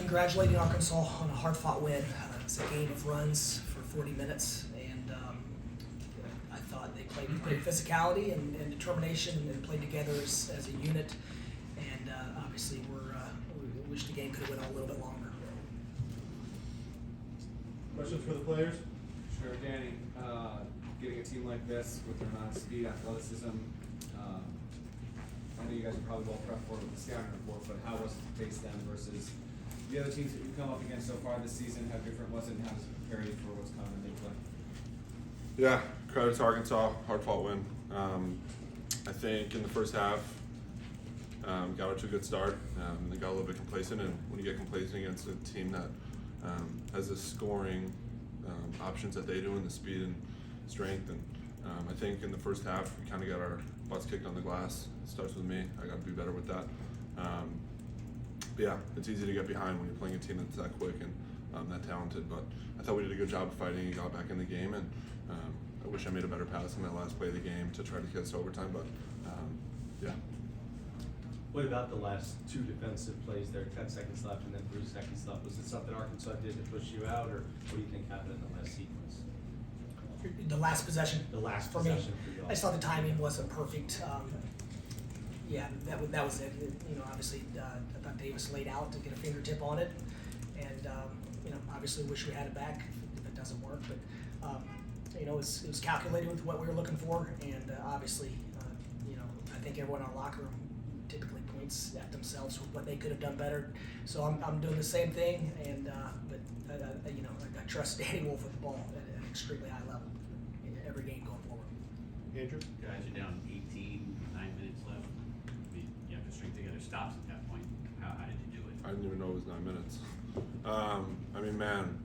congratulating Arkansas on a hard-fought win. It's a game of runs for 40 minutes, and I thought they played physicality and determination and played together as a unit. And obviously, we wish the game could have went on a little bit longer. Questions for the players? Sure, Danny. Getting a team like this with their amount of speed, athleticism, I know you guys are probably well prepped for it with the scouting report, but how was it to face them versus the other teams that you've come up against so far this season? How different was it, and how does it prepare you for what's coming in big play? Yeah, credit to Arkansas, hard-fought win. I think in the first half, got out to a good start. They got a little bit complacent, and when you get complacent against a team that has the scoring options that they do and the speed and strength, and I think in the first half we kind of got our butts kicked on the glass. It starts with me. I got to be better with that. But yeah, it's easy to get behind when you're playing a team that's that quick and that talented. But I thought we did a good job of fighting and got back in the game. And I wish I made a better pass in that last play of the game to try to get us to overtime. But yeah. What about the last two defensive plays there? 10 seconds left and then 3 seconds left. Was it something Arkansas did to push you out, or what do you think happened in the last sequence? The last possession. The last for possession me, for you all. I just thought the timing wasn't perfect. Yeah, that was it. Obviously, I thought Davis laid out to get a fingertip on it, and obviously wish we had it back if it doesn't work. But it was calculated with what we were looking for, and obviously, I think everyone in our locker room typically points at themselves with what they could have done better. So I'm doing the same thing, and but I trust Danny Wolf with the ball at an extremely high level in every game going forward. Andrew? Guys are down 18, 9 minutes left. You have to string together stops at that point. How did you do it? I didn't even know it was 9 minutes.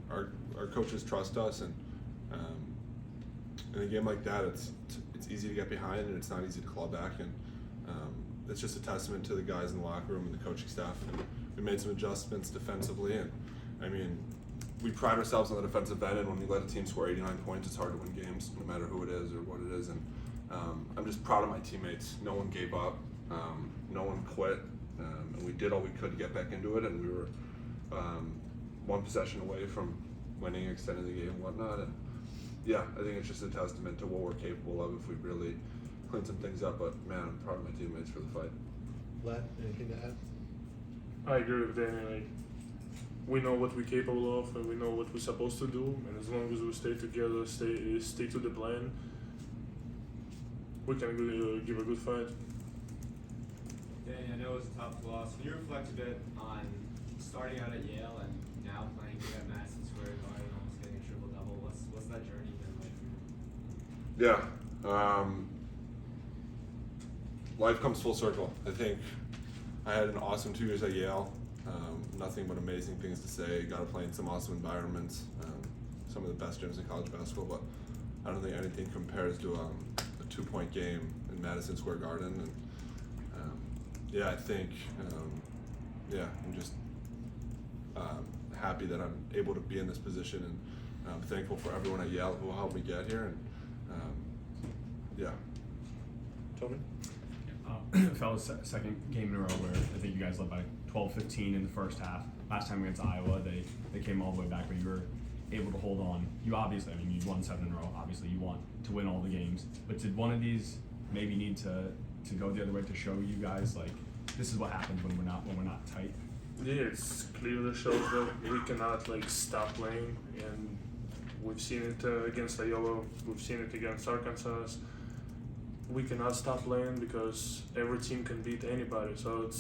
Our coaches trust us, and in a game like that, it's easy to get behind, and it's not easy to claw back. And it's just a testament to the guys in the locker room and the coaching staff. And we made some adjustments defensively, and we pride ourselves on the defensive end. And when we let a team score 89 points, it's hard to win games, no matter who it is or what it is. And I'm just proud of my teammates. No one gave up. No one quit. And we did all we could to get back into it, and we were one possession away from winning, extending the game and whatnot. And yeah, I think it's just a testament to what we're capable of if we really clean some things up. But man, I'm proud of my teammates for the fight. Vlad, anything to add? I agree with Danny. We know what we're capable of, and we know what we're supposed to do. And as long as we stay together, stick to the plan, we can give a good fight. Danny, I know it was a tough loss. Can you reflect a bit on starting out at Yale and now playing here at Madison Square Garden, almost getting a triple-double? What's that journey been like for you? Yeah. Life comes full circle. I think I had an awesome 2 years at Yale. Nothing but amazing things to say. Got to play in some awesome environments. Some of the best gyms in college basketball, but I don't think anything compares to a 2-point game in Madison Square Garden. And yeah, I think I'm just happy that I'm able to be in this position, and I'm thankful for everyone at Yale who helped me get here. And yeah. Tony? Fellas, second game in a row where I think you guys led by 12-15 in the first half. Last time against Iowa, they came all the way back, but you were able to hold on. You obviously, you won 7 in a row. Obviously, you want to win all the games. But did one of these maybe need to go the other way to show you guys like this is what happens when we're not tight? Yeah, it's clearly shows that we cannot stop playing, and we've seen it against Iowa. We've seen it against Arkansas. We cannot stop playing because every team can beat anybody. So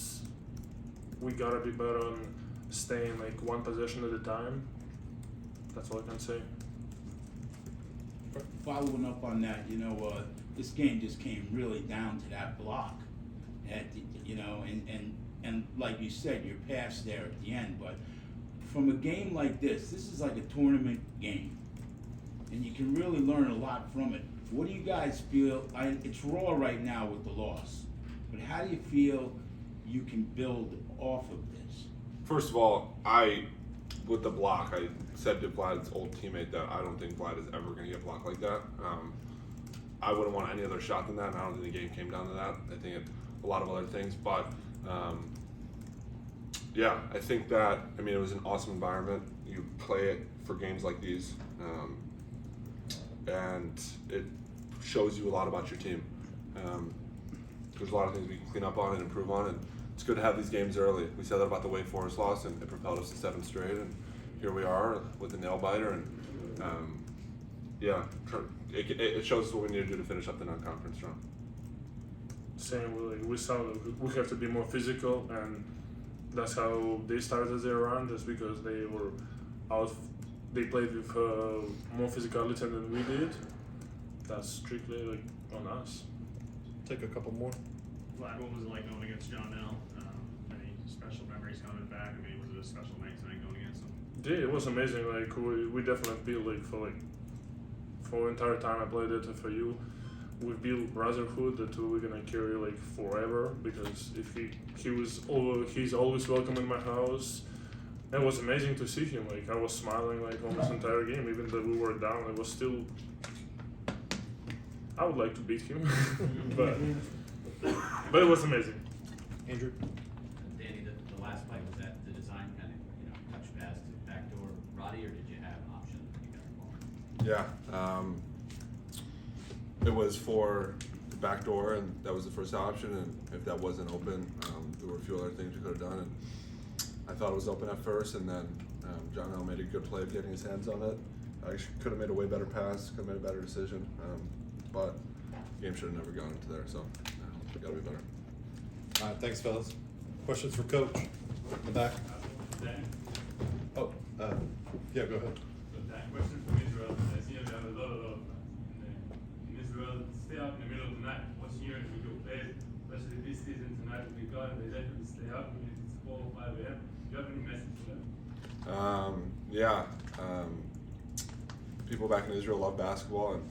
we gotta be better on staying one possession at a time. That's all I can say. Following up on that, this game just came really down to that block, and like you said, you're past there at the end. But from a game like this is like a tournament game, and you can really learn a lot from it. What do you guys feel? It's raw right now with the loss, but how do you feel you can build off of this? First of all, with the block, I said to Vlad's old teammate that I don't think Vlad is ever going to get blocked like that. I wouldn't want any other shot than that, and I don't think the game came down to that. I think a lot of other things, but yeah, I think that, I mean, it was an awesome environment. You play it for games like these, and it shows you a lot about your team. There's a lot of things we can clean up on and improve on, and it's good to have these games early. We said that about the Wake Forest loss, and it propelled us to 7 straight, and here we are with a nail biter, and yeah, it shows us what we need to do to finish up the non-conference run. Same, we saw that we have to be more physical, and that's how they started their run, just because they were out. They played with more physicality than we did. That's strictly like on us. Take a couple more. Vlad, what was it like going against John L? Any special memories coming back? I mean, was it a special night tonight going against him? Yeah, it was amazing. Like we definitely built for the entire time I played at FIU. We built brotherhood that we're gonna carry like forever, because if he's always welcome in my house. It was amazing to see him. Like I was smiling like almost the entire game, even though we were down. I was still. I would like to beat him, but it was amazing. Andrew? Danny, the last play, was that the design kind of, touch pass to backdoor Roddy, or did you have an option that you got involved? Yeah, it was for the back door, and that was the first option, and if that wasn't open, there were a few other things we could have done, and I thought it was open at first, and then John L made a good play of getting his hands on it. I could have made a way better pass, could have made a better decision, but the game should have never gone into there, so we gotta be better. All right, thanks, fellas. Questions for Coach? In the back? Oh, yeah, go ahead. That question from Israel. I see you have a lot of in Israel. Stay up in the middle of the night, watching you with your players, especially this season tonight with the God, they let you stay up when it's 4 or 5 a.m. Do you have any message for them? Yeah, people back in Israel love basketball, and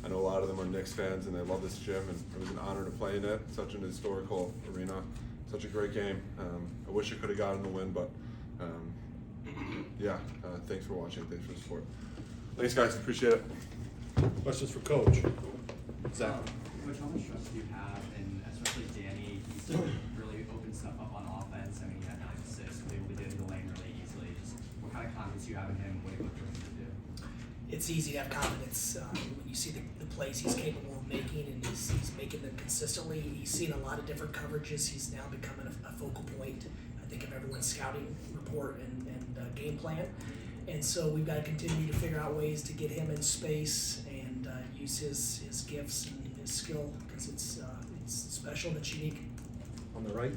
I know a lot of them are Knicks fans, and they love this gym, and it was an honor to play in it. Such an historical arena, such a great game. I wish I could have gotten the win, but yeah, thanks for watching, thanks for the support. Thanks, guys, appreciate it. Questions for Coach? Zach? Coach, how much trust do you have, and especially Danny, he's really opened stuff up on offense. I mean, he had 9 assists, was able to get in the lane really easily. Just what kind of confidence do you have in him? What do you look for him to do? It's easy to have confidence when you see the plays he's capable of making, and he's making them consistently. He's seen a lot of different coverages. He's now becoming a focal point, I think, of everyone's scouting report and game plan. And so we've got to continue to figure out ways to get him in space and use his gifts and his skill, because it's special and it's unique. On the right?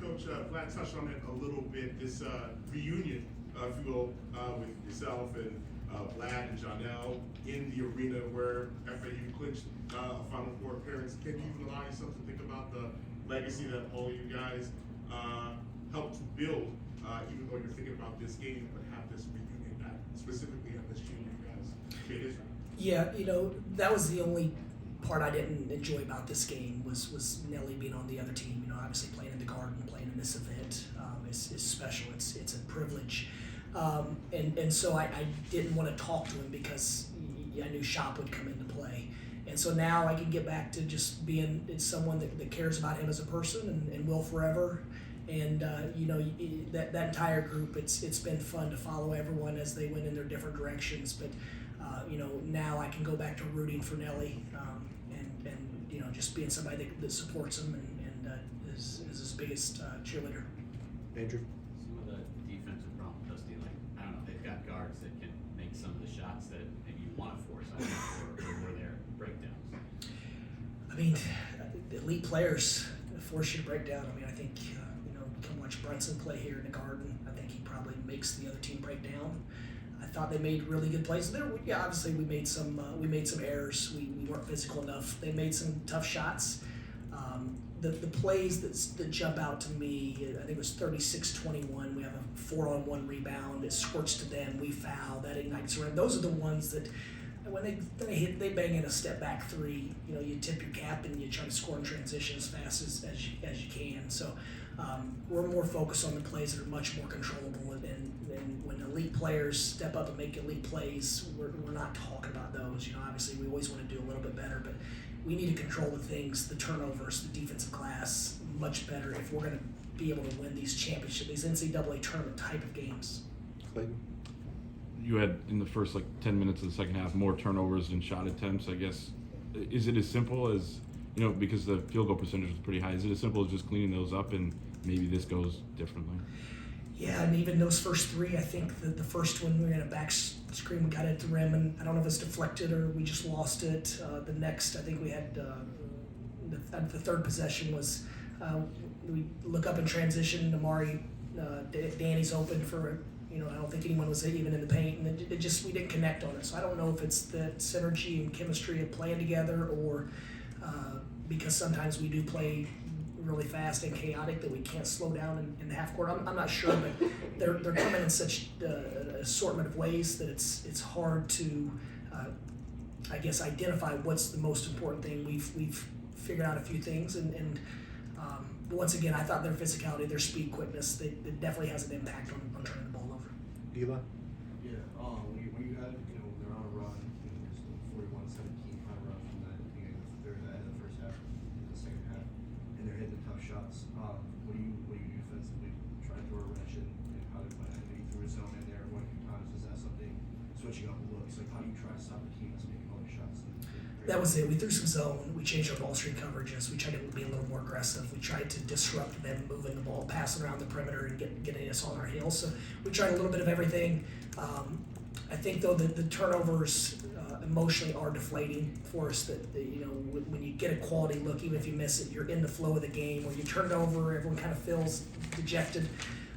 Coach, Vlad touched on it a little bit, this reunion, if you will, with yourself and Vlad and Jonell in the arena where FAU clinched a Final Four appearance. Can you even allow yourself to think about the legacy that all you guys helped to build, even though you're thinking about this game, but have this reunion that specifically at this junior you guys created? Yeah, that was the only part I didn't enjoy about this game was Nelly being on the other team. Obviously playing in the Garden, playing in this event is special. It's a privilege. And so I didn't want to talk to him because I knew Shop would come into play. And so now I can get back to just being someone that cares about him as a person and will forever. And that entire group, it's been fun to follow everyone as they went in their different directions. But now I can go back to rooting for Nelly and just being somebody that supports him and is his biggest cheerleader. Andrew? Some of the defensive problems, Dusty, I don't know, they've got guards that can make some of the shots that maybe you want to force, or were there breakdowns? I mean, elite players force you to break down. I mean, I think, come watch Brunson play here in the Garden. I think he probably makes the other team break down. I thought they made really good plays. Obviously we made some errors. We weren't physical enough. They made some tough shots. The plays that jump out to me, I think it was 36-21. We have a 4-on-1 rebound. It squirts to them. We foul. That ignites around. Those are the ones that when they bang in a step back three. You tip your cap and you try to score in transition as fast as you can. So we're more focused on the plays that are much more controllable. And when elite players step up and make elite plays, we're not talking about those. Obviously we always want to do a little bit better, but we need to control the things, the turnovers, the defensive class much better if we're going to be able to win these championship, these NCAA tournament type of games. Clayton? You had in the first 10 minutes of the second half more turnovers than shot attempts. I guess, is it as simple as, because the field goal percentage was pretty high, is it as simple as just cleaning those up and maybe this goes differently? Yeah, and even those first three, I think the first one we had a back screen, we got it at the rim, and I don't know if it's deflected or we just lost it. The next, I think we had the third possession was we look up in transition. Amari, Danny's open for. I don't think anyone was even in the paint, and it just we didn't connect on it. So I don't know if it's the synergy and chemistry of playing together, or because sometimes we do play really fast and chaotic that we can't slow down in the half court. I'm not sure, but they're coming in such an assortment of ways that it's hard to I guess identify what's the most important thing. We've figured out a few things, and but once again, I thought their physicality, their speed, quickness, it definitely has an impact on turning the ball over. Eli? Yeah, when you had, they're on a run, there's the 41-17 kind of run from the beginning of the end of the first half to the second half, and they're hitting the tough shots. What do you do defensively? Try to throw a wrench in how they're playing. Maybe threw a zone in there one or two times. Is that something, switching up looks, how do you try to stop the team that's making all these shots? That was it. We threw some zone. We changed our ball screen coverages. We tried to be a little more aggressive. We tried to disrupt them moving the ball, passing around the perimeter, and getting us on our heels. So we tried a little bit of everything. I think though the turnovers emotionally are deflating for us. That when you get a quality look, even if you miss it, you're in the flow of the game. When you turn it over, everyone kind of feels dejected,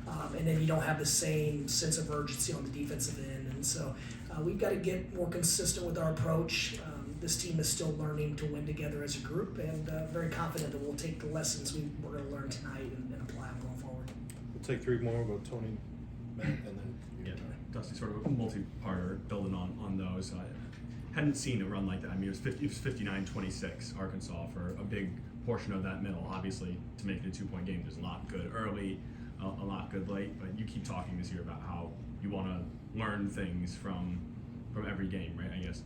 and then you don't have the same sense of urgency on the defensive end. And so we've got to get more consistent with our approach. This team is still learning to win together as a group, and very confident that we'll take the lessons we're going to learn tonight and apply them going forward. We'll take three more. We'll go Tony, Matt, and then you. Yeah, Dusty, sort of a multi-parter building on those. I hadn't seen a run like that. I mean, it was 59-26 Arkansas for a big portion of that middle. Obviously, to make it a 2-point game, there's a lot good early, a lot good late. But you keep talking this year about how you want to learn things from every game, right? I guess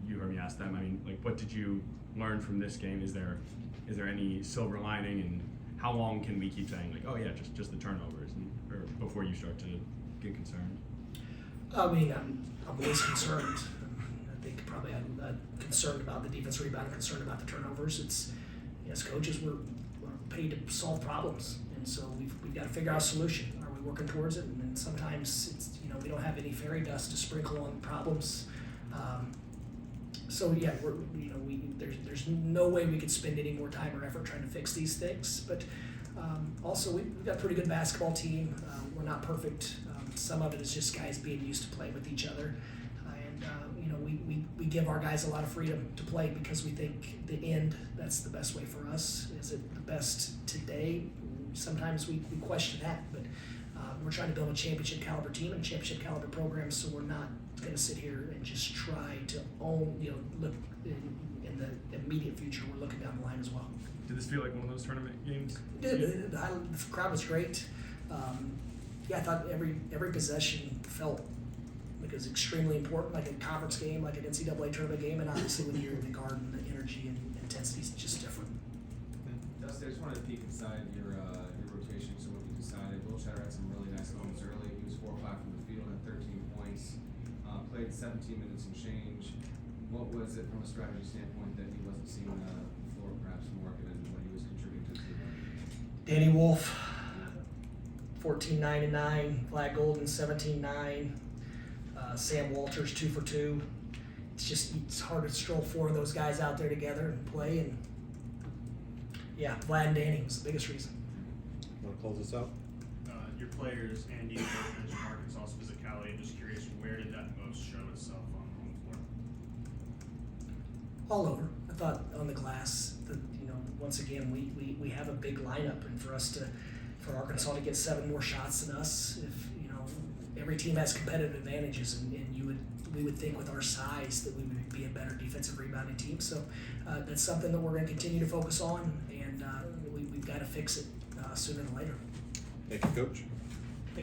you heard me ask them. I mean, what did you learn from this game? Is there any silver lining, and how long can we keep saying oh yeah, just the turnovers, or before you start to get concerned? I mean, I'm always concerned. I think probably I'm concerned about the defense rebound, concerned about the turnovers. It's as coaches, we're paid to solve problems, and so we've got to figure out a solution. Are we working towards it? And then sometimes it's we don't have any fairy dust to sprinkle on problems. So yeah, there's no way we could spend any more time or effort trying to fix these things. But also we've got a pretty good basketball team. We're not perfect. Some of it is just guys being used to playing with each other, and we give our guys a lot of freedom to play because we think that's the best way for us. Is it the best today? Sometimes we question that, but we're trying to build a championship caliber team and championship caliber program, so we're not going to sit here and just try to own, look in the immediate future. We're looking down the line as well. Did this feel like one of those tournament games? It did. The crowd was great. I thought every possession felt like it was extremely important, like a conference game, like an NCAA tournament game, and obviously when you're in the Garden, the energy and intensity is just different. Dusty, I just wanted to peek inside your rotations and what you decided. Will Cheddar had some really nice moments early. He was 4 or 5 from the field at 13 points. Played 17 minutes and change. What was it from a strategy standpoint that he wasn't seeing the floor perhaps more given what he was contributing to the team? Danny Wolf, 14-9-9. Vlad Golden, 17-9. Sam Walters, 2 for 2. It's hard to stroll 4 of those guys out there together and play. And yeah, Vlad and Danny was the biggest reason. Want to close this out? Your players and you mentioned Arkansas physicality. I'm just curious, where did that most show itself on the floor? All over. I thought on the glass that once again we have a big lineup, and for Arkansas to get 7 more shots than us, if every team has competitive advantages, and we would think with our size that we would be a better defensive rebounding team. So that's something that we're going to continue to focus on, and we've got to fix it sooner than later. Thank you, Coach.